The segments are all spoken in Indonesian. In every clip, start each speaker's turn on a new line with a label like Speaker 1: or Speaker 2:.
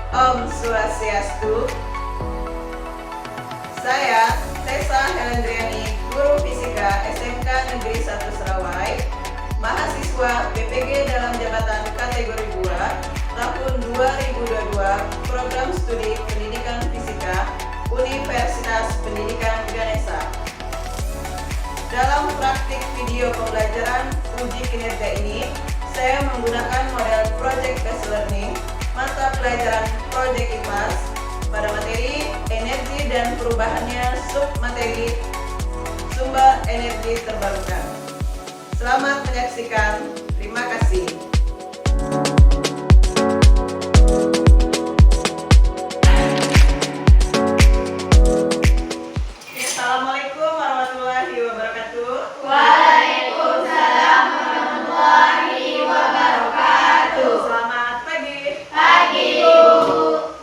Speaker 1: Om Swastiastu. Saya Tessa Helendriani, guru fisika SMK Negeri 1 Serawai, mahasiswa BPG dalam jabatan kategori 2 tahun 2022, program studi pendidikan fisika Universitas Pendidikan Ganesha. Dalam praktik video pembelajaran uji kinerja ini, saya menggunakan model Project Based Learning, mata pelajaran Project IPAS, pada materi energi dan perubahannya submateri sumber energi terbarukan. Selamat menyaksikan, terima kasih. Assalamualaikum warahmatullahi wabarakatuh.
Speaker 2: Waalaikumsalam warahmatullahi wabarakatuh.
Speaker 1: Selamat pagi.
Speaker 2: Pagi, Bu.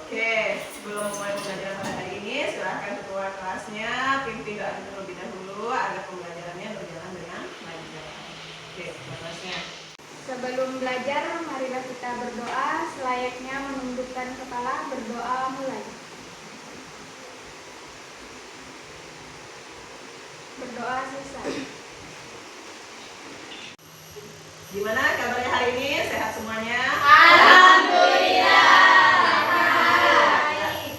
Speaker 1: Oke, sebelum mulai pembelajaran pada hari ini, silahkan ketua kelasnya pimpin doa terlebih dahulu agar pembelajarannya berjalan dengan lancar. Oke, ketua kelasnya.
Speaker 3: Sebelum belajar, marilah kita berdoa selayaknya menundukkan kepala. Berdoa mulai. Berdoa selesai.
Speaker 1: Gimana kabarnya hari ini? Sehat semuanya?
Speaker 2: Alhamdulillah.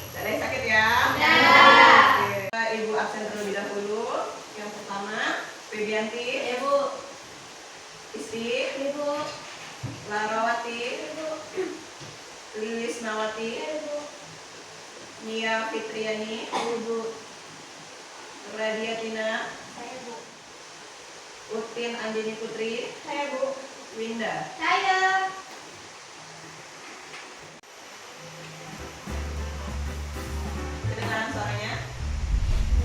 Speaker 1: Tidak ada yang sakit ya?
Speaker 2: Tidak.
Speaker 1: Oke. Ibu absen terlebih dahulu. Yang pertama, Febianti,
Speaker 2: Ibu,
Speaker 1: Isti,
Speaker 2: Ibu,
Speaker 1: Larawati,
Speaker 2: Ibu,
Speaker 1: Lilis Nawati,
Speaker 2: Ibu,
Speaker 1: Nia Fitriani,
Speaker 2: Ibu,
Speaker 1: Radiatina,
Speaker 3: Saya, Bu.
Speaker 1: Utin Andini Putri,
Speaker 3: Saya, Bu.
Speaker 1: Winda.
Speaker 2: saya.
Speaker 1: Kedengaran suaranya?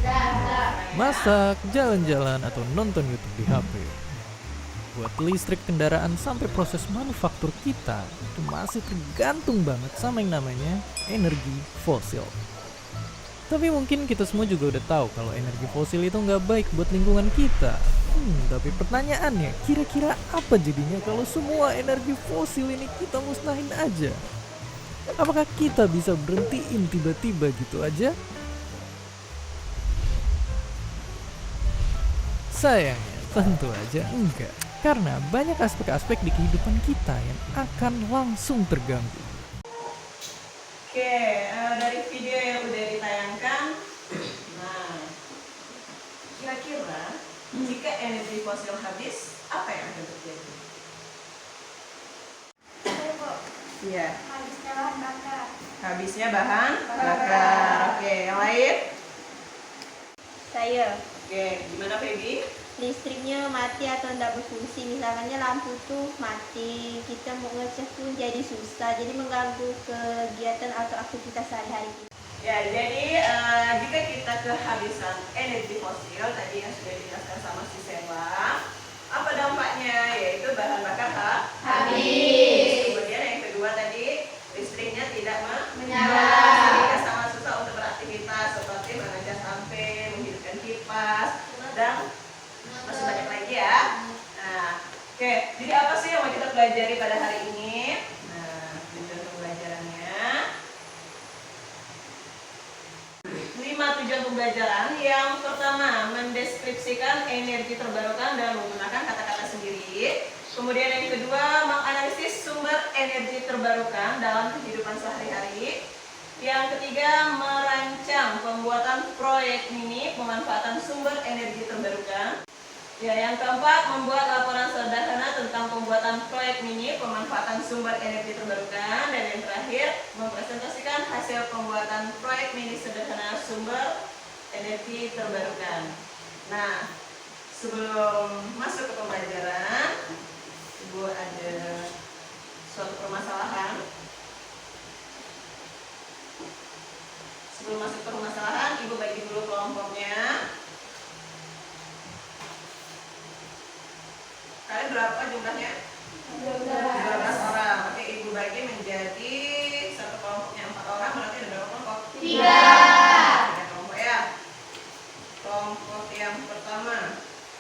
Speaker 2: Tidak.
Speaker 4: Masak, jalan-jalan, atau nonton YouTube di HP. Buat listrik kendaraan sampai proses manufaktur kita itu masih tergantung banget sama yang namanya energi fosil. Tapi mungkin kita semua juga udah tahu kalau energi fosil itu nggak baik buat lingkungan kita. Tapi pertanyaannya, kira-kira apa jadinya kalau semua energi fosil ini kita musnahin aja? Apakah kita bisa berhentiin tiba-tiba gitu aja? Sayangnya tentu aja enggak, karena banyak aspek-aspek di kehidupan kita yang akan langsung terganggu.
Speaker 1: Oke, dari video yang udah ditayangkan, nah, kira-kira jika energi fosil habis, apa yang akan terjadi?
Speaker 3: Saya, Bu.
Speaker 1: Iya,
Speaker 3: Habisnya bahan bakar.
Speaker 1: habisnya bahan bakar. Oke, yang lain?
Speaker 2: Saya.
Speaker 1: Oke, gimana Feby?
Speaker 2: Listriknya mati atau tidak berfungsi, misalnya lampu tuh mati, kita mau ngecas pun jadi susah, jadi mengganggu kegiatan atau aktivitas sehari-hari kita.
Speaker 1: Ya, jadi jika kita kehabisan energi fosil tadi yang sudah dijelaskan sama si Sela, apa dampaknya? Yaitu bahan bakar habis. Kemudian yang kedua tadi, listriknya tidak
Speaker 2: Menyala.
Speaker 1: sehingga sangat susah untuk beraktivitas seperti mengecas lampu, menghidupkan kipas, dan masih banyak lagi ya. Nah, oke, jadi apa sih yang mau kita pelajari pada hari ini? Nah, tujuan pembelajarannya 5 tujuan pembelajaran. Yang pertama, mendeskripsikan energi terbarukan dan menggunakan kata-kata sendiri. Kemudian yang kedua, menganalisis sumber energi terbarukan dalam kehidupan sehari-hari. Yang ketiga, merancang pembuatan proyek mini pemanfaatan sumber energi terbarukan. Ya, yang keempat, membuat laporan sederhana tentang pembuatan proyek mini pemanfaatan sumber energi terbarukan. Dan yang terakhir, mempresentasikan hasil pembuatan proyek mini sederhana sumber energi terbarukan. Nah, sebelum masuk ke pembelajaran, Ibu ada suatu permasalahan. Sebelum masuk ke permasalahan, Ibu bagi dulu kelompoknya. Kalian berapa jumlahnya? 12 orang. Oke, Ibu bagi menjadi satu kelompoknya 4 orang, berarti ada berapa kelompok?
Speaker 2: 3.
Speaker 1: 3 kelompok ya. Kelompok yang pertama,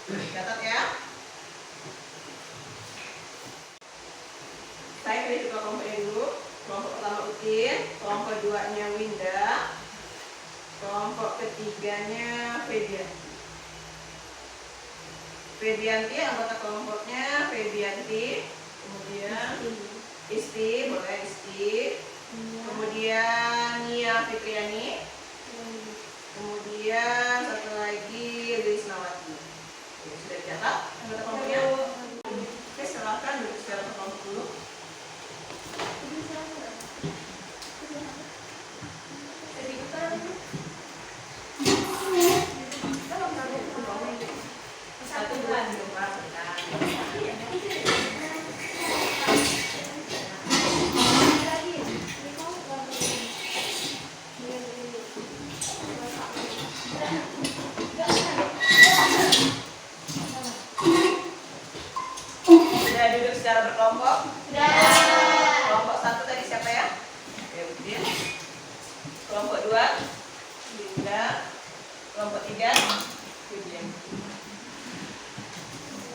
Speaker 1: catat ya. Saya pilih ketua kelompok ini dulu. Kelompok pertama Agustin, kelompok 2-nya Winda, kelompok ketiganya Fedianti. Fedianti, anggota kelompoknya Fedianti, kemudian Isti, boleh Isti, kemudian Nia Fitriani, kemudian satu lagi Lisnawati. Oke, sudah dicatat anggota kelompoknya? Oke, silakan duduk secara berkelompok dulu. Satu bulan di rumah sudah duduk secara berkelompok? Kelompok 1 tadi siapa ya? Ya, Udin. Kelompok 2 Linda. Kelompok 3 Udin.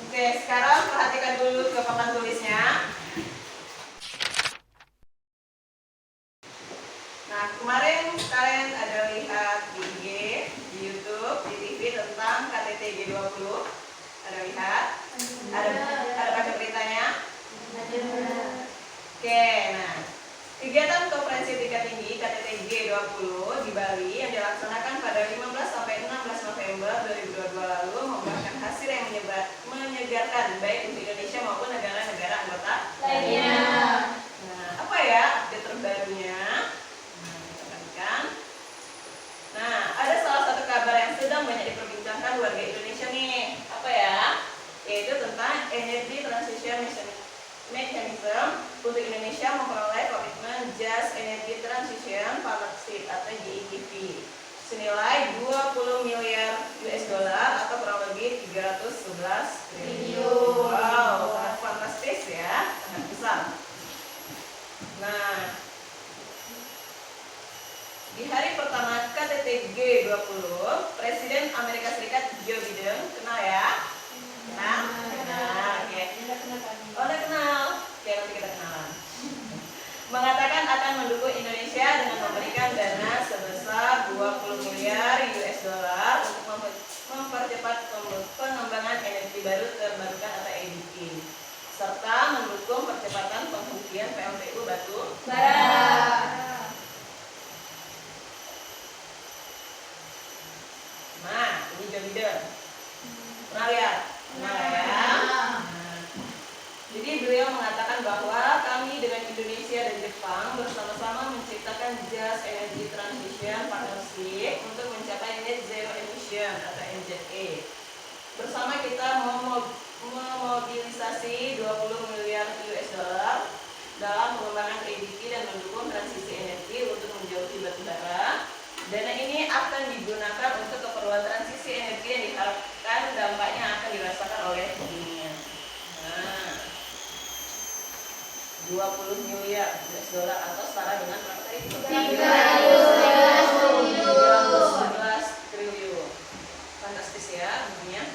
Speaker 1: Oke, sekarang perhatikan dulu ke papan tulisnya. Nah, kemarin kalian ada lihat di IG, di YouTube, di TV tentang KTT G20. Ada lihat? Ada baca beritanya? Oke, nah kegiatan konferensi tingkat tinggi KTT G20 di Bali yang dilaksanakan pada 15 sampai 16 November 2022 lalu membuahkan hasil yang menyegarkan baik untuk Indonesia maupun negara-negara anggota lainnya. Nah, apa ya update terbarunya? Nah, kita perhatikan. Nah, ada salah satu kabar yang sedang banyak diperbincangkan warga Indonesia nih. Apa ya? Yaitu tentang Energy Transition Mechanism untuk Indonesia memperoleh komitmen Just Energy Transition Partnership atau JETP senilai 20 miliar US dollar atau kurang lebih 311 triliun. Wow, sangat fantastis ya, sangat besar. Nah, di hari pertama KTT G20, Presiden Amerika Serikat Joe Biden, kenal ya? Kenal? Kenal, oke. Oh, udah kenal. Oke, nanti kita kenalan. Mengatakan akan mendukung Indonesia dengan memberikan dana sebesar 20 miliar US dollar untuk mempercepat pengembangan energi baru terbarukan atau EBT, serta mendukung percepatan penghentian PLTU batu bara. Nah, ini Joe Biden. Pernah lihat? Nah, ya. Nah, jadi beliau mengatakan bahwa kami dengan Indonesia dan Jepang bersama-sama menciptakan Just Energy Transition Partnership untuk mencapai Net Zero Emission atau NZE. Bersama kita memobilisasi 20 miliar US dollar dalam pengembangan EBT dan mendukung transisi energi untuk menjauhi batu bara. Dana ini akan digunakan untuk keperluan transisi energi yang diharapkan dampaknya akan dirasakan oleh dunia. Nah, 20 miliar US dollar atau setara dengan berapa tadi? 311 triliun. Fantastis ya dunia.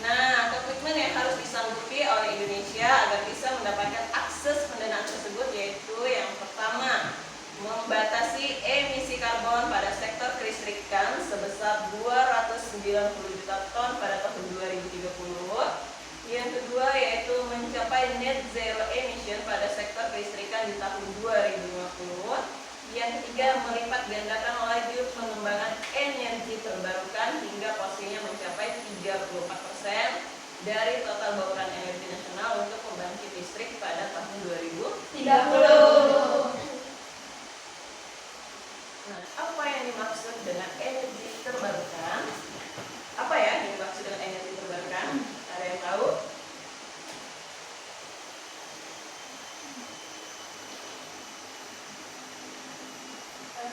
Speaker 1: Nah, komitmen yang harus disanggupi oleh Indonesia agar bisa mendapatkan akses pendanaan tersebut yaitu yang pertama, membatasi emisi karbon pada sektor kelistrikan sebesar 290 juta ton pada tahun 2030. Yang kedua yaitu mencapai net zero emission pada sektor kelistrikan di tahun 2050. Yang ketiga, melipat gandakan laju pengembangan energi terbarukan hingga porsinya mencapai 34% dari total bauran energi nasional untuk pembangkit listrik pada tahun 2030. Nah, apa yang dimaksud dengan energi terbarukan? Apa ya yang dimaksud dengan energi terbarukan? Ada yang tahu?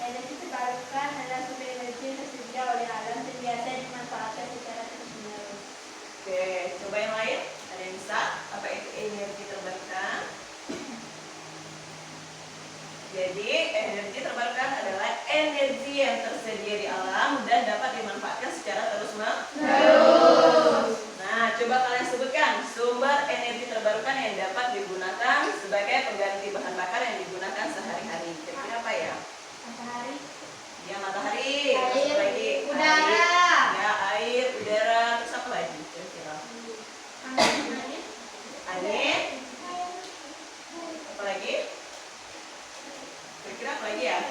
Speaker 2: Energi terbarukan adalah sumber energi yang tersedia oleh alam dan biasa dimanfaatkan secara terus-menerus.
Speaker 1: Oke, coba yang lain. Ada yang bisa? Apa itu energi terbarukan? Jadi, energi terbarukan adalah energi yang tersedia di alam dan dapat dimanfaatkan secara terus-menerus. Nah, coba kalian sebutkan sumber energi terbarukan yang dapat digunakan sebagai pengganti bahan bakar yang digunakan sehari-hari. lagi ya.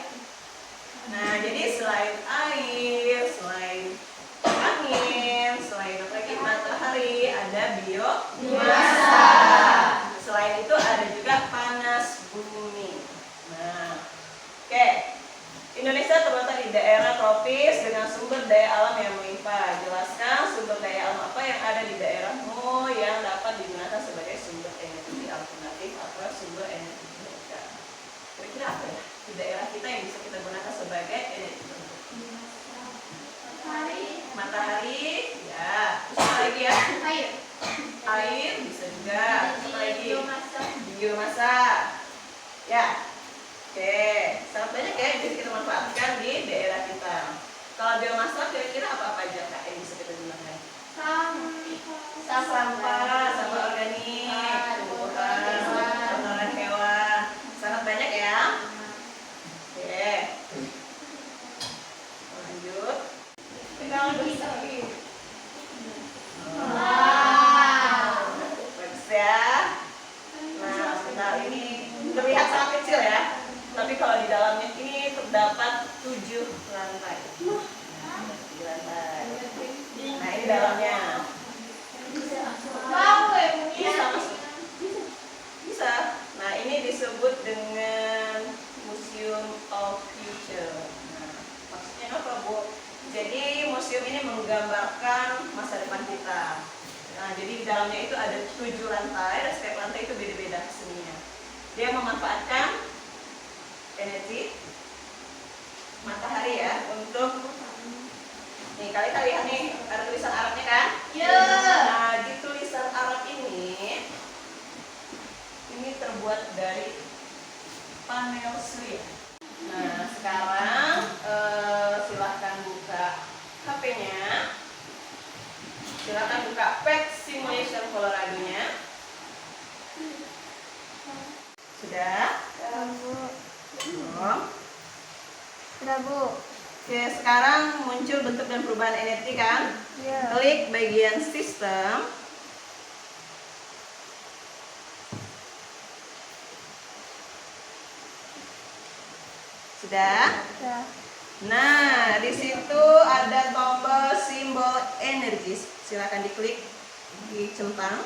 Speaker 1: Nah, jadi selain air, selain angin, selain apa lagi, matahari, ada biomasa. Selain itu ada juga panas bumi. Nah, oke. Indonesia terletak di daerah tropis dengan sumber daya alam yang melimpah. Jelaskan sumber daya alam apa yang ada di daerahmu yang dapat digunakan sebagai sumber energi alternatif atau sumber energi terbarukan. Kira-kira apa ya di daerah kita yang bisa kita gunakan sebagai energi terbarukan? Matahari, ya. Terus apa lagi ya? Air bisa juga. Apa lagi? Biomasa. Ya. Oke, sangat banyak ya yang bisa kita manfaatkan di daerah kita. Kalau biomasa kira-kira apa aja Kak yang bisa kita gunakan? Sampah organik, tumbuhan, kotoran hewan. Sangat banyak ya. Oke. Lanjut. Bagus ya. Nah, sebentar ini terlihat sangat kecil ya. Tapi kalau di dalamnya ini terdapat 7 lantai. Nah, 7 lantai. Nah, ini dalamnya. Bisa masuk. Bisa. Nah, ini disebut dengan Museum of Future. Nah, maksudnya apa, Bu? Jadi museum ini menggambarkan masa depan kita. Nah, jadi di dalamnya itu ada 7 lantai, dan setiap lantai itu beda-beda seninya. Dia memanfaatkan energi matahari ya untuk nih, kalian lihat nih ada tulisan Arabnya kan? Iya. Nah, di tulisan Arab ini terbuat dari panel surya. Nah, sekarang silahkan buka HP-nya. Silahkan buka Pet Simulation Colorado-nya. Sudah? Belum?
Speaker 2: Sudah, Bu.
Speaker 1: Oke, sekarang muncul bentuk dan perubahan energi kan?
Speaker 2: Iya.
Speaker 1: Klik bagian sistem. Sudah?
Speaker 2: Sudah.
Speaker 1: Nah, di situ ada tombol simbol energi. Silakan diklik, dicentang.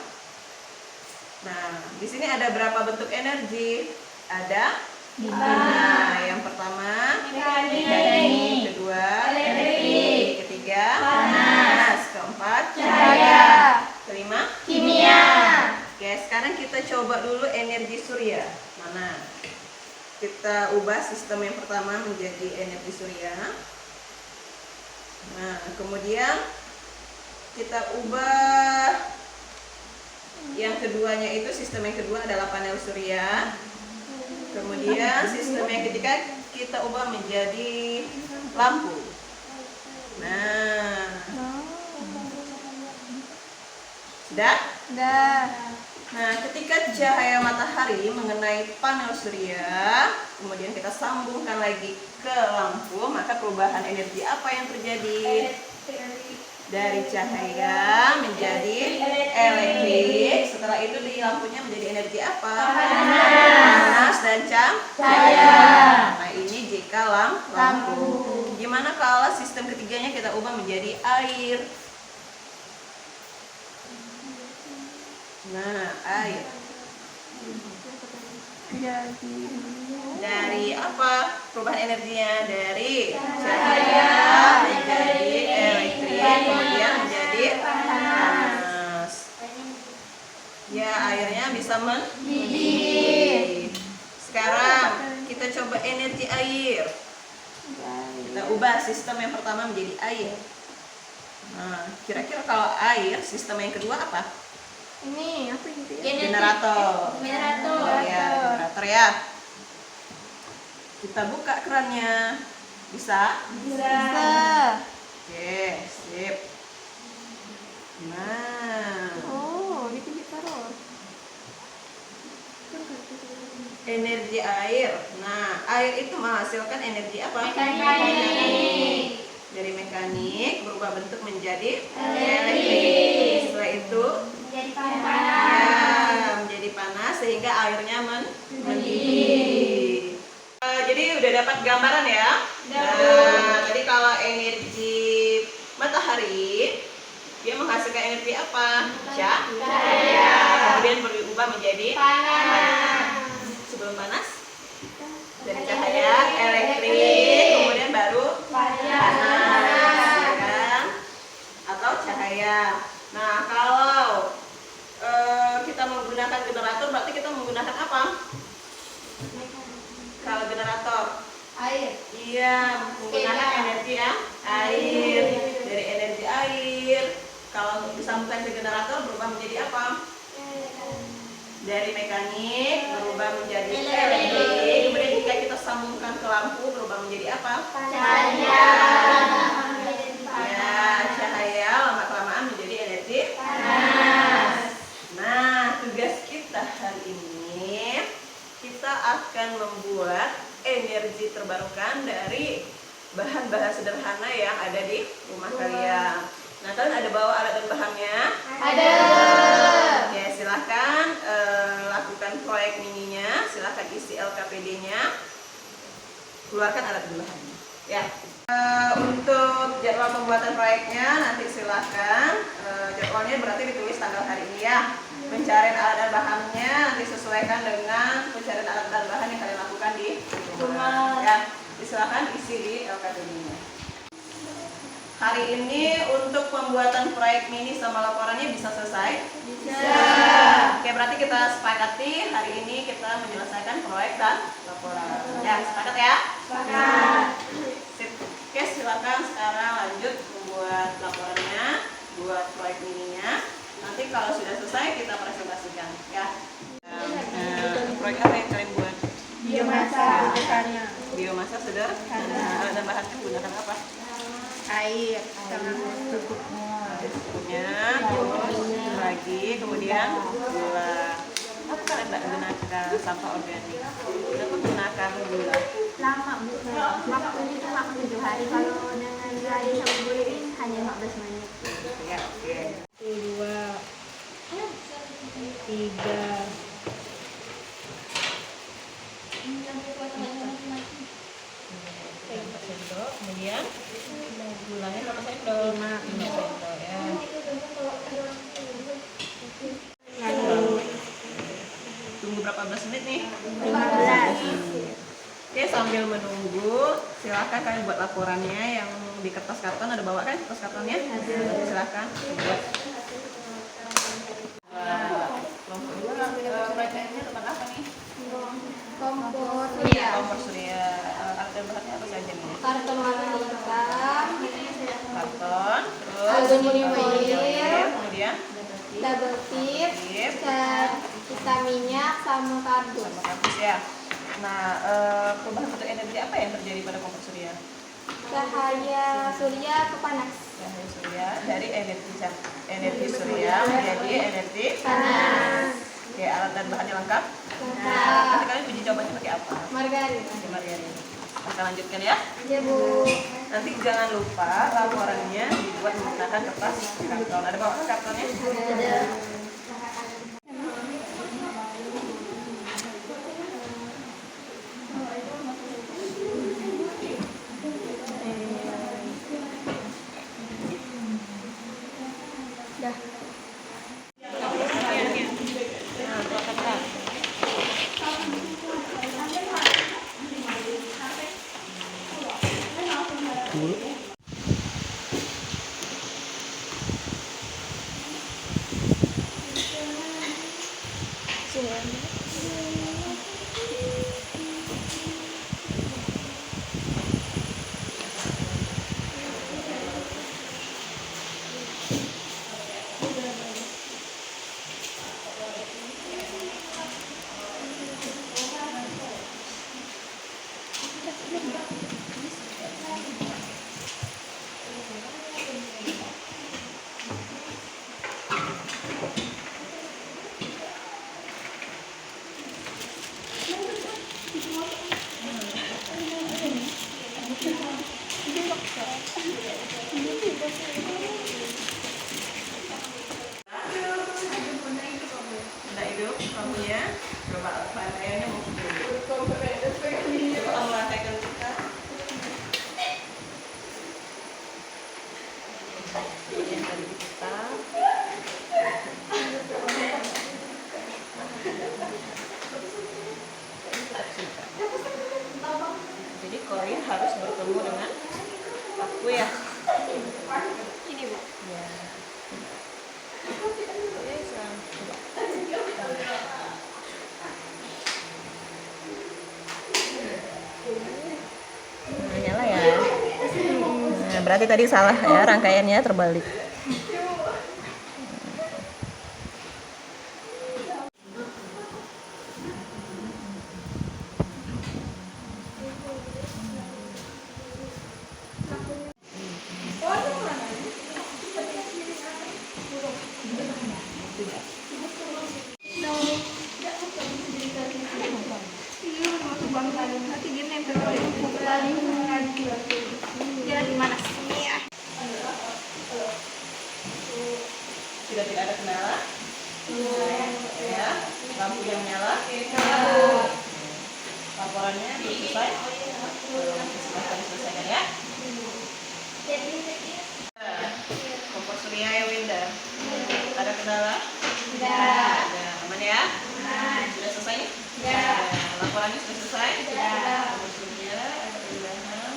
Speaker 1: Nah, di sini ada berapa bentuk energi? Ada 5. Yang pertama mekanik, kedua elektrik, ketiga panas, keempat cahaya, kelima kimia. Oke, sekarang kita coba dulu energi surya. Mana? Kita ubah sistem yang pertama menjadi energi surya. Nah, kemudian kita ubah yang keduanya, itu sistem yang kedua adalah panel surya. Kemudian sistem yang ketiga kita ubah menjadi lampu. Nah, sudah?
Speaker 2: Sudah.
Speaker 1: Nah, ketika cahaya matahari mengenai panel surya, kemudian kita sambungkan lagi ke lampu, maka perubahan energi apa yang terjadi? Dari cahaya menjadi elektrik. Setelah itu di lampunya menjadi energi apa? Panas dan cahaya. Nah, ini jika lampu. Gimana kalau sistem ketiganya kita ubah menjadi air? Nah, air. Dari apa perubahan energinya? Dari cahaya menjadi elektrik, kemudian menjadi panas. Ya, airnya bisa mendidih. Sekarang kita coba energi air. Kita ubah sistem yang pertama menjadi air. Nah, kira-kira kalau air, sistem yang kedua apa?
Speaker 2: Ini apa gitu ya?
Speaker 1: Generator.
Speaker 2: Generator.
Speaker 1: Oh, ya, generator ya. Kita buka kerannya. Bisa?
Speaker 2: Bisa.
Speaker 1: Oke, sip. Nah,
Speaker 2: Oh, dipijit taruh.
Speaker 1: energi air. Nah, air itu menghasilkan energi apa?
Speaker 2: Mekanik.
Speaker 1: Dari mekanik berubah bentuk menjadi elektrik. Setelah itu
Speaker 2: Jadi
Speaker 1: ya, menjadi panas sehingga airnya mendidih. Jadi udah dapat gambaran ya. Nah, tadi kalau energi matahari dia menghasilkan energi apa? Cahaya. Kemudian berubah menjadi panas. Sebelum panas dari cahaya elektrik, kemudian baru panas, ya kan? Atau cahaya. Nah, kalau kita menggunakan generator, berarti kita menggunakan apa? Kalau generator,
Speaker 3: Air.
Speaker 1: iya, menggunakan energi ya, air. Dari energi air, kalau disambungkan ke generator berubah menjadi apa? Dari mekanik berubah menjadi elektrik. Kemudian jika kita sambungkan ke lampu berubah menjadi apa?
Speaker 2: Cahaya.
Speaker 1: Ya, cahaya lama-kelamaan menjadi energi panas. Nah, tugas kita hari ini kita akan membuat energi terbarukan dari bahan-bahan sederhana yang ada di rumah kalian. Nah, kalian ada bawa alat dan bahannya?
Speaker 3: Ada.
Speaker 1: Oke, silahkan lakukan proyek mininya, silahkan isi LKPD-nya, keluarkan alat dan bahannya. Ya. Untuk jadwal pembuatan proyeknya nanti silahkan jadwalnya berarti ditulis tanggal hari ini ya. Pencarian alat dan bahannya nanti sesuaikan dengan pencarian alat dan bahan yang kalian lakukan di rumah. Ya, silahkan isi di LKPD-nya. Hari ini untuk pembuatan proyek mini sama laporannya bisa selesai? Bisa. Oke, berarti kita sepakati hari ini kita menyelesaikan proyek dan laporan. Ya, sepakat ya? Sepakat. Sip. Oke, silakan sekarang lanjut membuat laporannya, buat proyek mininya. Nanti kalau sudah selesai kita presentasikan ya. Proyek apa yang kalian buat?
Speaker 2: Biomasa.
Speaker 1: Biomasa sederhana. Alat dan bahannya menggunakan apa?
Speaker 2: Air sama
Speaker 1: Secukupnya, terus lagi, kemudian gula. Apa kalian tidak gunakan sampah organik? Kenapa gunakan gula?
Speaker 2: lama waktunya cuma 7 hari, kalau dengan air sama gula ini hanya 15 menit.
Speaker 1: Ya, oke.
Speaker 2: 2 3
Speaker 1: sendok, kemudian gulanya berapa sendok? 5 sendok ya.
Speaker 2: lalu
Speaker 1: Tunggu berapa belas menit nih?
Speaker 2: 15.
Speaker 1: Oke, sambil menunggu silakan kalian buat laporannya yang di kertas karton. Ada bawa kan kertas kartonnya? Silakan buat. Kelompok 2 proyeknya tentang apa nih?
Speaker 3: Kompor.
Speaker 1: Kompor surya. Alat dan bahannya apa saja nih?
Speaker 3: Karton warna hitam.
Speaker 1: Karton, terus
Speaker 3: Aluminium foil.
Speaker 1: kemudian
Speaker 3: Double tip.
Speaker 1: tip,
Speaker 3: Kita minyak sama kardus.
Speaker 1: sama kardus ya. Nah, perubahan bentuk energi apa yang terjadi pada kompor surya?
Speaker 3: Cahaya surya ke panas.
Speaker 1: Cahaya surya dari energi surya menjadi energi
Speaker 3: Panas.
Speaker 1: Oke, alat dan bahannya lengkap.
Speaker 3: Lengkap.
Speaker 1: Nanti kalian uji cobanya pakai apa?
Speaker 3: Margarin.
Speaker 1: Pakai margarin. Kita lanjutkan ya.
Speaker 3: Ya Bu.
Speaker 1: Nanti jangan lupa laporannya dibuat menggunakan kertas karton. Ada bawa kartonnya?
Speaker 3: Ada.
Speaker 1: Udah hidup lampunya. Coba airnya mau hidup. Coba kamu kalian harus bertemu dengan aku ya.
Speaker 2: Ini Bu.
Speaker 1: Ya. Nah, nyala ya. Nah, berarti tadi salah ya, rangkaiannya terbalik. Sudah tidak ada kendala? Ya, lampu yang nyala. Laporannya sudah selesai. Silahkan diselesaikan ya. Kompor surya ya Winda. Ada kendala? Tidak. Ada. Aman ya? Sudah selesai? Sudah. Laporannya sudah selesai? Sudah. Kompor surya ada pindahan.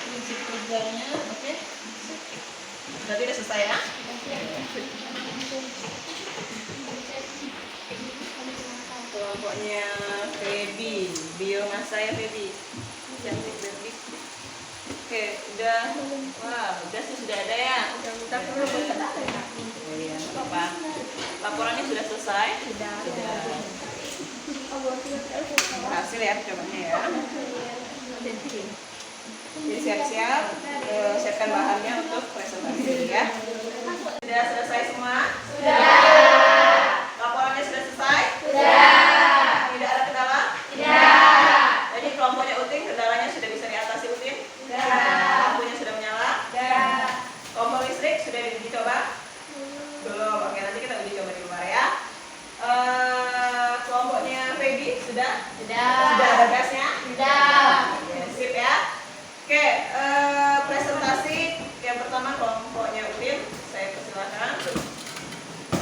Speaker 1: Prinsip kerjanya, oke? Berarti udah selesai ya? Kelompoknya Feby, biomasa ya Feby. Cantik Feby. Oke, udah. Wah, udah sih sudah ada ya. Oh iya, nggak apa-apa. Laporannya sudah selesai? Sudah. Berhasil ya percobaannya ya. Jadi siap-siap, siapkan bahannya untuk presentasi ya. Sudah selesai semua? Sudah. Laporannya sudah selesai? Sudah. Tidak ada kendala? Tidak. Jadi kelompoknya Utin, kendalanya sudah bisa diatasi Utin? Sudah. Lampunya sudah menyala? Sudah. Kompor listrik sudah dicoba? Belum. Oke, nanti kita uji coba di luar ya. Kelompoknya Feby sudah? Sudah. Sudah ada gasnya? Sudah. Oke, sip ya. Oke, presentasi yang pertama kelompoknya Udin, saya persilakan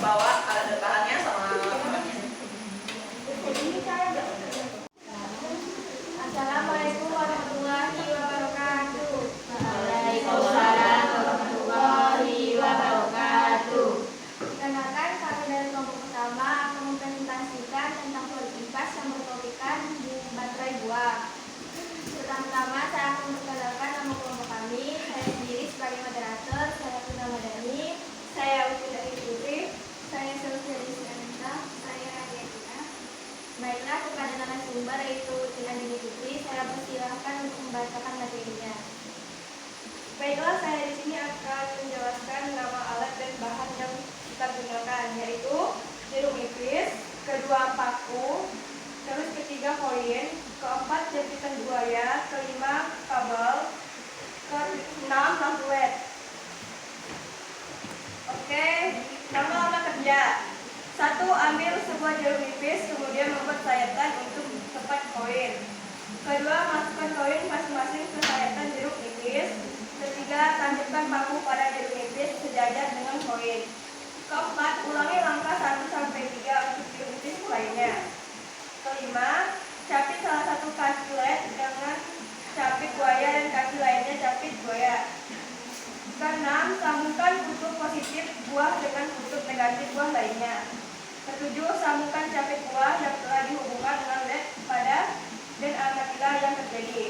Speaker 1: bawa alat dan bahannya sama bahannya.
Speaker 3: Assalamualaikum warahmatullahi wabarakatuh.
Speaker 2: Waalaikumsalam warahmatullahi wabarakatuh.
Speaker 3: Perkenalkan, kami dari kelompok pertama akan mempresentasikan tentang fluid kipas yang bertopikkan di baterai buah. Pertama-tama saya akan memperkenalkan nama kelompok kami. Saya sendiri sebagai moderator, saya Tuna Madani, saya Uti dari Putri, saya Sosialis Anita, saya Ariadina. Baiklah, kepada narasumber yaitu Uti Andini Putri, saya persilahkan untuk membacakan materinya. Baiklah, saya di sini akan menjelaskan nama alat dan bahan yang kita gunakan, yaitu jarum nipis, kedua paku, terus ketiga koin, keempat japitan buaya, kelima kabel, keenam lampu LED. Oke, nama kerja. 1. Ambil sebuah jarum nipis, kemudian membuat sayatan untuk tepat koin. 2. Masukkan koin masing-masing ke sayatan jeruk nipis. 3. Tancapkan paku pada jeruk nipis sejajar dengan koin. 4. Ulangi langkah 1-3 untuk jeruk nipis lainnya. 5. Capit salah satu kaki LED dengan capit buaya dan kaki lainnya capit buaya. 6. Sambungkan kutub positif buah dengan kutub negatif buah lainnya. 7. Sambungkan capit buah yang telah dihubungkan dengan LED pada dan amatilah yang terjadi.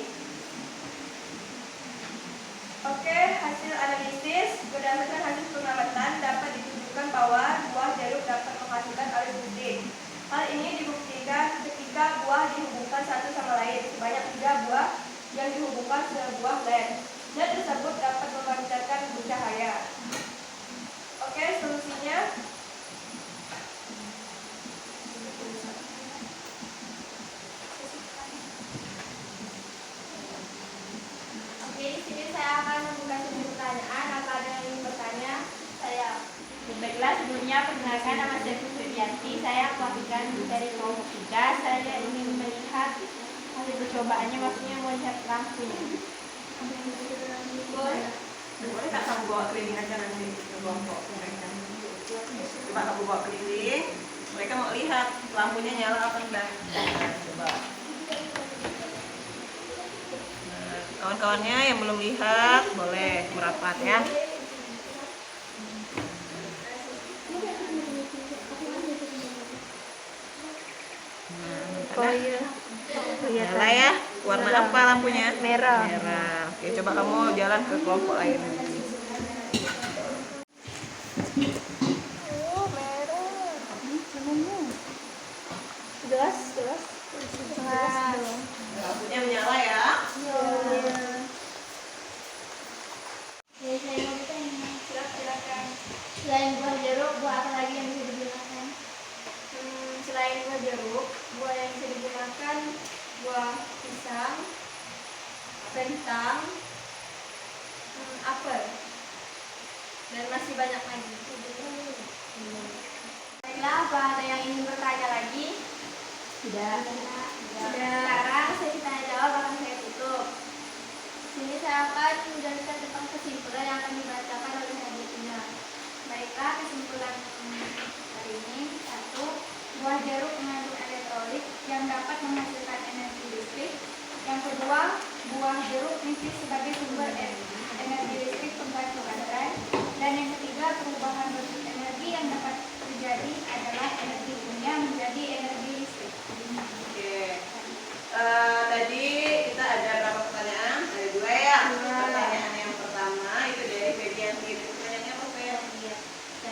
Speaker 3: Oke, hasil analisis berdasarkan hasil pengamatan dapat ditunjukkan bahwa buah jeruk dapat menghasilkan arus listrik. Hal ini dibuktikan ketika buah dihubungkan satu sama lain sebanyak 3 buah yang dihubungkan sebuah LED. LED tersebut dapat memancarkan cahaya. Oke, solusinya. Oke, di sini saya akan membuka sesi pertanyaan. Apa ada yang ingin bertanya? Saya.
Speaker 2: Baiklah, sebelumnya perkenalkan nama saya Supriyanti. Saya pelapikan dari kelompok 3. Saya ingin melihat hasil percobaannya, maksudnya melihat lampunya.
Speaker 1: Boleh tak kamu bawa keliling aja nanti ke kelompok mereka. Coba kamu bawa keliling, mereka mau lihat lampunya nyala apa enggak. Coba. kawan-kawannya yang belum lihat boleh merapat ya.
Speaker 2: Oh iya.
Speaker 1: Nyala ya. Warna apa lampunya?
Speaker 2: Merah.
Speaker 1: Merah. Oke, coba kamu jalan ke kelompok lain.
Speaker 2: Oh, merah. Jelas.
Speaker 1: Lampunya menyala ya.
Speaker 3: Silakan. Selain buah jeruk, buah apa lagi yang bisa digunakan? Selain buah jeruk, buah yang bisa digunakan buah pisang, kentang, apel, dan masih banyak lagi. Baiklah, apa ada yang ingin bertanya lagi?
Speaker 2: Tidak.
Speaker 3: Sekarang sesi tanya jawab akan saya tutup. Sini saya akan menjelaskan tentang kesimpulan yang akan dibacakan oleh selanjutnya. Baiklah, kesimpulan hari ini. 1. Buah jeruk mengandung elektrolit yang dapat menghasilkan energi listrik. Yang kedua, buah jeruk nipis sebagai sumber energi listrik pengganti baterai. Dan yang ketiga, perubahan bentuk energi yang dapat terjadi adalah energi kimia menjadi energi listrik.
Speaker 1: Oke. Tadi kita ada berapa pertanyaan? Ada 2 ya. Pertanyaan yang pertama itu dari Febian sendiri. Pertanyaannya apa, Fel?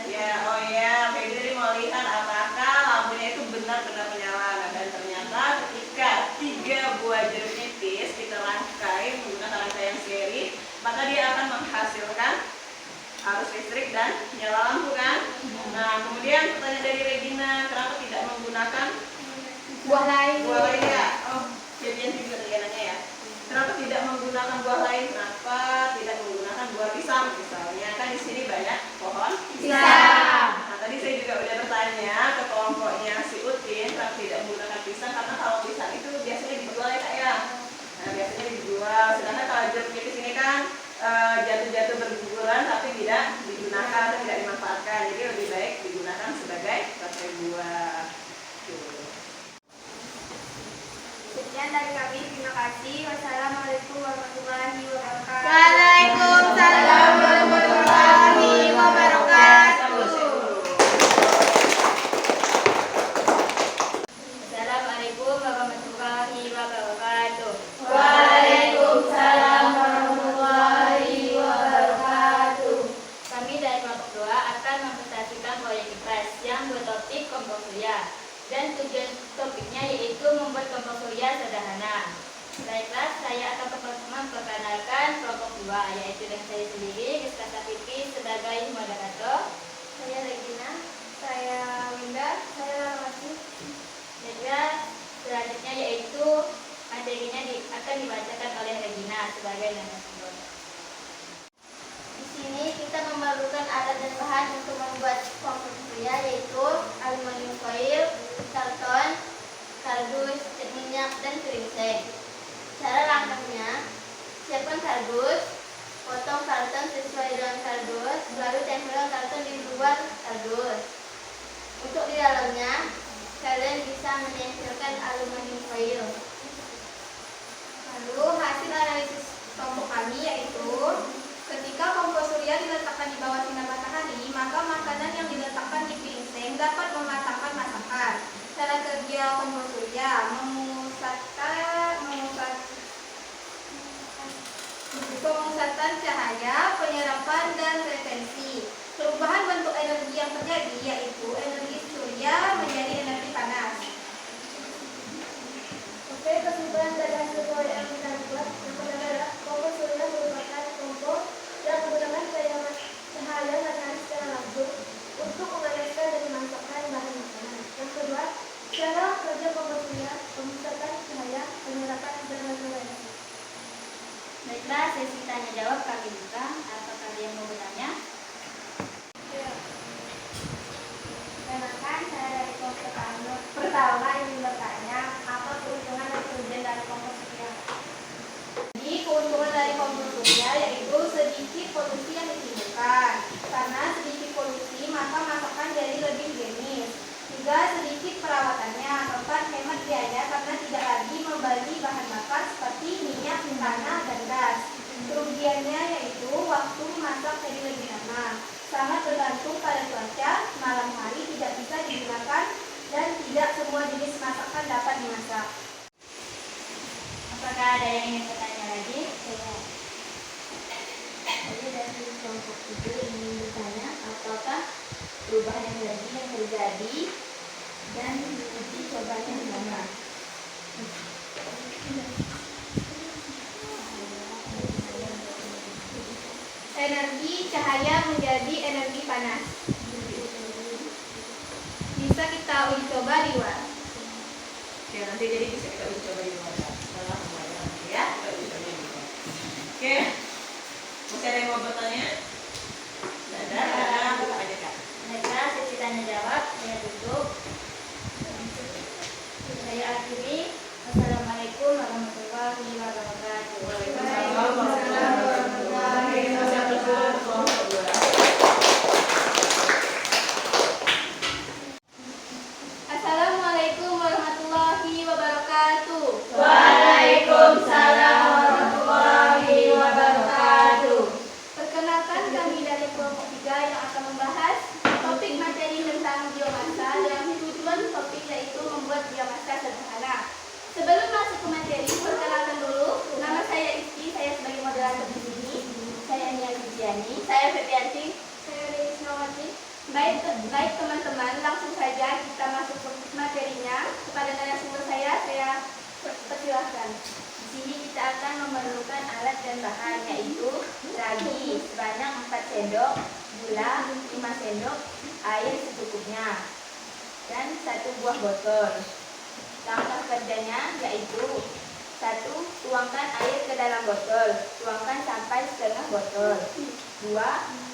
Speaker 1: Ya, oh ya, Febri mau lihat apakah lampunya itu benar-benar menyala. Nah, dan ternyata ketika 3 buah jeruk nipis kita rangkai menggunakan rangkaian yang seri, maka dia akan menghasilkan arus listrik dan nyala lampu kan. Nah, kemudian pertanyaan dari Regina, kenapa tidak menggunakan
Speaker 3: Buah lain.
Speaker 1: buah lain ya? Oh, jadian juga terlihatnya ya. Kenapa tidak menggunakan buah lain? Kenapa tidak menggunakan buah pisang misalnya? Kan di sini banyak pohon
Speaker 3: Pisang.
Speaker 1: Nah, tadi saya juga udah bertanya ke kelompoknya si Utin, kenapa tidak menggunakan pisang? Karena kalau pisang itu biasanya dijual ya kak ya. Nah, biasanya dijual. Sedangkan kalau jeruk nipis ini kan jatuh-jatuh berguguran tapi tidak digunakan atau tidak dimanfaatkan. Jadi lebih baik digunakan sebagai baterai buah. Tuh.
Speaker 3: Sekian dari kami, terima kasih. Wassalamualaikum warahmatullahi wabarakatuh.
Speaker 2: Waalaikumsalam warahmatullahi wabarakatuh.
Speaker 3: Assalamualaikum warahmatullahi wabarakatuh.
Speaker 2: Waalaikumsalam warahmatullahi wabarakatuh.
Speaker 3: Kami dari kelompok 2 akan mempresentasikan proyek IPAS yang bertopik kompor surya. Dan tujuan topiknya yaitu membuat kompor surya sederhana. Baiklah, saya akan memperkenalkan kelompok 2, yaitu dengan saya sendiri, Rizka Safifi sebagai moderator. Saya Regina, saya Winda, saya Rawati. Baiklah, selanjutnya yaitu materinya akan dibacakan oleh Regina sebagai narasumber. Di sini kita memerlukan alat dan bahan untuk membuat kompor surya, yaitu aluminium foil, karton, kardus, cat minyak, dan geringsing. Cara langkahnya, siapkan kardus, potong karton sesuai dengan kardus, lalu tempelkan karton di luar kardus. Untuk di dalamnya, kalian bisa menempelkan aluminium foil. Lalu hasil analisis kelompok kami yaitu, ketika kompor surya diletakkan di bawah sinar matahari, maka makanan yang diletakkan di geringsing dapat mematangkan masakan. Cara kerja kompor surya pemusatan cahaya, penyerapan, dan frekuensi. Perubahan bentuk energi yang terjadi yaitu energi surya menjadi energi panas. Oke, kesimpulan dari hasil proyek yang kita buat yang pertama adalah kompor surya merupakan kompor yang menggunakan cahaya matahari secara langsung untuk memanaskan dan memasakkan bahan makanan. Yang kedua, cara kerja kompor surya, pemusatan cahaya, penyerapan, dan frekuensi. Baiklah, sesi tanya jawab kami buka. Apakah ada yang mau bertanya? Perkenalkan, saya dari kelompok pertama ingin bertanya, apa keuntungan dan kerugian dari kompor surya? Jadi, keuntungan dari kompor surya yaitu sedikit polusi yang ditimbulkan. Karena sedikit polusi, maka masakan jadi lebih higienis. Juga sedikit perawatannya, 4 hemat biaya karena tidak lagi membeli bahan bakar seperti minyak, tanah, dan gas. Kerugiannya yaitu waktu memasak jadi lebih lama, sangat tergantung pada cuaca, malam hari tidak bisa digunakan, dan tidak semua jenis masakan dapat dimasak.
Speaker 5: Apakah ada yang ingin bertanya lagi?
Speaker 3: Saya dari kelompok 7 ingin bertanya, apakah perubahan energi yang terjadi dan uji cobanya di mana? Energi cahaya menjadi energi panas. Bisa kita uji coba di luar.
Speaker 1: Oke, nanti jadi bisa kita uji coba di luar setelah pembelajaran nanti ya. Kita uji coba di luar. Oke, masih ada yang mau bertanya? Tidak ada, buka aja Kak.
Speaker 5: Mereka sesi tanya jawab, saya tutup. Saya akhiri. Assalamualaikum warahmatullahi wabarakatuh.
Speaker 1: Waalaikumsalam warahmatullahi wabarakatuh.
Speaker 3: Assalamualaikum warahmatullahi wabarakatuh.
Speaker 5: Waalaikumsalam warahmatullahi wabarakatuh.
Speaker 3: Perkenalkan, kami dari kelompok 3 yang akan membahas topik materi tentang biomasa dengan tujuan topik yaitu membuat biomasa sederhana. Sebelum masuk ke materi, perkenalkan dulu. Nama saya Iski, saya sebagai moderator di sini. Saya Nia Widiani. Saya Febianti. Saya Dewi Snowati. Baik teman-teman, langsung saja kita masuk ke materinya. Kepada narasumber saya persilahkan.
Speaker 5: Di sini kita akan memerlukan alat dan bahan yaitu ragi sebanyak 4 sendok, gula 5 sendok, air secukupnya, dan 1 buah botol. Langkah kerjanya yaitu 1. Tuangkan air ke dalam botol, tuangkan sampai setengah botol. 2.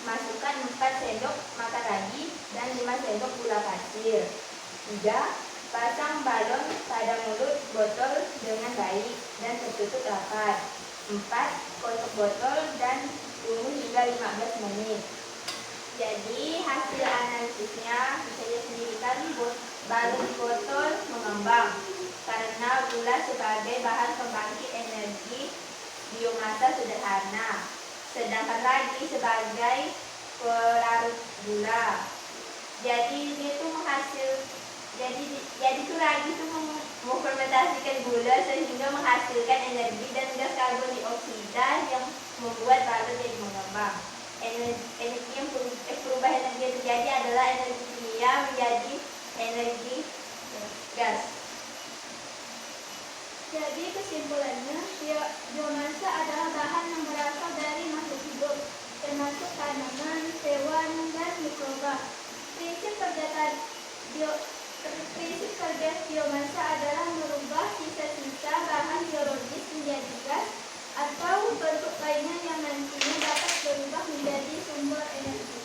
Speaker 5: Masukkan 4 sendok makan ragi dan 5 sendok gula pasir. 3. Pasang balon pada mulut botol dengan baik dan tertutup rapat. 4. Kocok botol dan tunggu hingga 15 menit. Jadi hasil analisisnya bisa disendirikan balon botol mengembang karena gula sebagai bahan pembangkit energi biomasa sederhana, sedangkan ragi sebagai pelarut gula. Jadi dia tuh jadi tuh ragi tuh memfermentasikan gula sehingga menghasilkan energi dan gas karbon dioksida yang membuat balon jadi mengembang. Energi yang perubahan energi yang terjadi adalah energi kimia menjadi energi gas.
Speaker 3: Jadi kesimpulannya, biomasa adalah bahan yang berasal dari makhluk hidup, termasuk tanaman, hewan, dan mikroba. Prinsip kerja biomasa adalah merubah sisa-sisa bahan biologis menjadi gas atau bentuk lainnya yang nantinya dapat berubah menjadi sumber energi.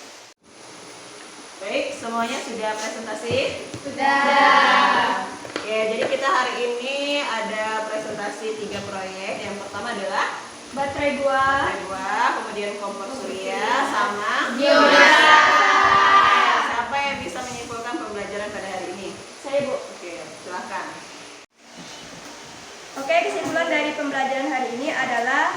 Speaker 1: Baik, semuanya sudah presentasi?
Speaker 3: Sudah.
Speaker 1: Oke, jadi kita hari ini ada presentasi 3 proyek. Yang pertama adalah
Speaker 3: Baterai 2,
Speaker 1: kemudian kompor surya, sama
Speaker 3: biomasa.
Speaker 1: Siapa yang bisa menyimpulkan pembelajaran pada hari ini?
Speaker 3: Saya, Bu.
Speaker 1: Oke, silahkan.
Speaker 2: Oke, kesimpulan dari pembelajaran hari ini adalah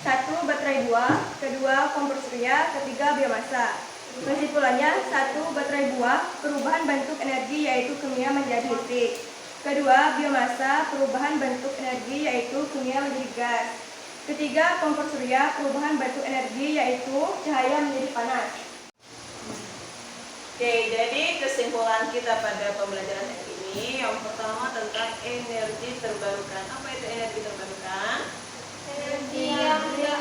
Speaker 2: 1. Baterai 2, kedua kompor surya, ketiga biomasa. Kesimpulannya 1. Baterai 2, perubahan bentuk energi yaitu kimia menjadi listrik. Kedua, biomasa, perubahan bentuk energi yaitu kimia menjadi gas. Ketiga, kompor surya, perubahan bentuk energi yaitu cahaya menjadi panas.
Speaker 1: Oke, jadi kesimpulan kita pada pembelajaran hari ini yang pertama tentang energi terbarukan. Apa itu energi terbarukan?
Speaker 3: Energi yang tidak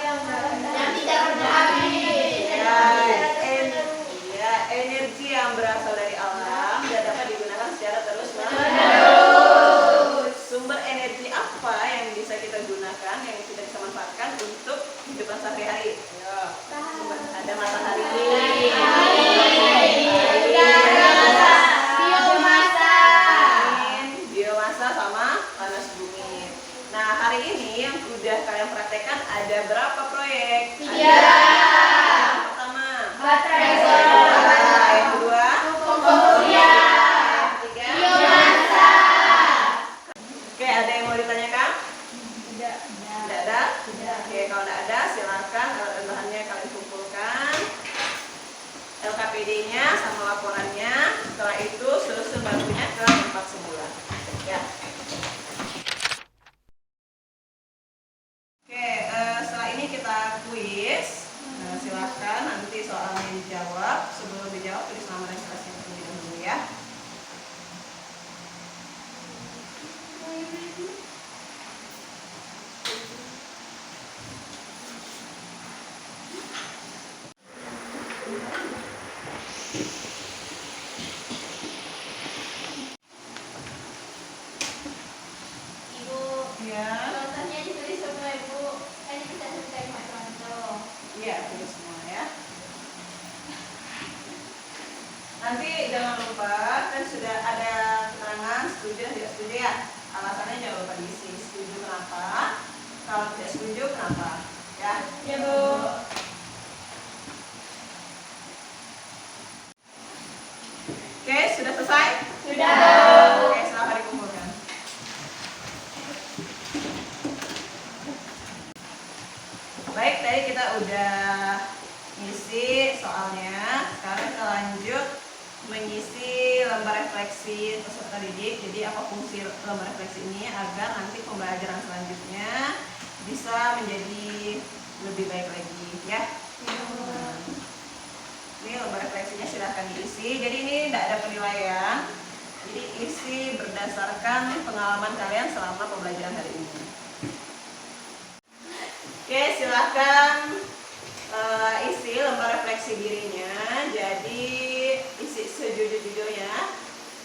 Speaker 1: Energi yang berasal dari alam dan dapat digunakan secara terus-menerus. Sumber energi apa yang bisa kita gunakan, yang kita bisa manfaatkan untuk kehidupan sehari-hari? Ada matahari, biomasa sama panas bumi. Nah, hari ini yang udah kalian praktekkan ada berapa proyek?
Speaker 3: 3.
Speaker 1: Yang pertama,
Speaker 3: Baterai
Speaker 1: yang kedua,
Speaker 3: kompor surya,
Speaker 1: yang ketiga,
Speaker 3: biomasa.
Speaker 1: Oke, ada yang mau ditanyakan? PPDB-nya sama laporannya. Setelah itu susun bakunya ke tempat semula. Ya. Oke, setelah ini kita kuis. Silakan nanti soalnya dijawab. Sebelum dijawab tulis nama dan kelasnya terlebih dahulu ya.
Speaker 5: Ibu,
Speaker 1: Ya.
Speaker 5: contohnya ditulis semua Ibu. Kan bisa selesai Pak contoh.
Speaker 1: Iya, tulis semua ya. Nanti jangan lupa, kan sudah ada keterangan setuju dan tidak setuju ya. Alasannya jangan lupa diisi. Setuju kenapa? Kalau tidak setuju kenapa? Ya.
Speaker 2: Ya, Bu.
Speaker 1: Oke, sudah selesai?
Speaker 2: Sudah.
Speaker 1: Oke, silahkan dikumpulkan. Baik, tadi kita udah ngisi soalnya. Sekarang kita lanjut mengisi lembar refleksi peserta didik. Jadi apa fungsi lembar refleksi ini agar nanti pembelajaran selanjutnya bisa menjadi lebih baik lagi ya. Ini lembar refleksinya silahkan diisi. Jadi ini tidak ada penilaian. Jadi isi berdasarkan pengalaman kalian selama pembelajaran hari ini. Oke, silahkan isi lembar refleksi dirinya. Jadi isi sejujur-jujurnya.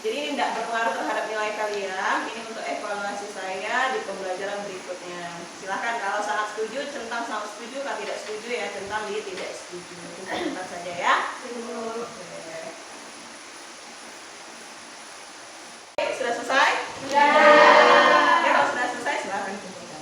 Speaker 1: Jadi ini tidak berpengaruh terhadap nilai kalian. Ini untuk evaluasi saya di pembelajaran berikutnya. Silahkan kalau sangat setuju centang sangat setuju, kalau tidak setuju ya centang di tidak setuju. Centang saja ya. Oke, sudah selesai?
Speaker 2: Sudah.
Speaker 1: Oke, kalau sudah selesai silahkan kumpulkan.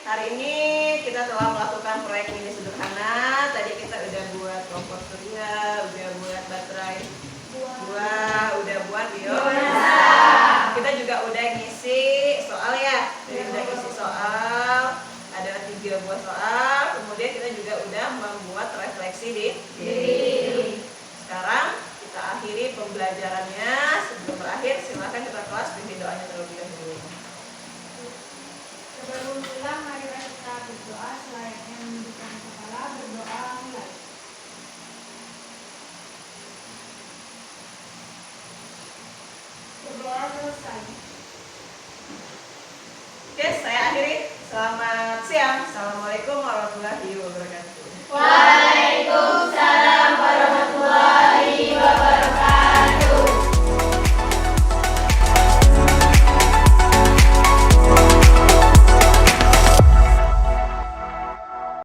Speaker 1: Hari ini kita telah melakukan proyek mini sederhana. Tadi kita udah buat kompor surya, udah buat baterai buah, udah buat biomasa. Kita juga udah ngisi soal ya. Jadi udah ngisi soal, ada 3 buah soal. Kemudian kita juga udah membuat refleksi di diri. Sekarang kita akhiri pembelajarannya. Sebelum berakhir, silakan kita kelas pimpin doanya terlebih dahulu.
Speaker 3: Sebelum pulang, marilah kita berdoa selayaknya menundukkan kepala, berdoa mulai. Berdoa selesai.
Speaker 1: Oke, saya akhiri. Selamat siang. Assalamualaikum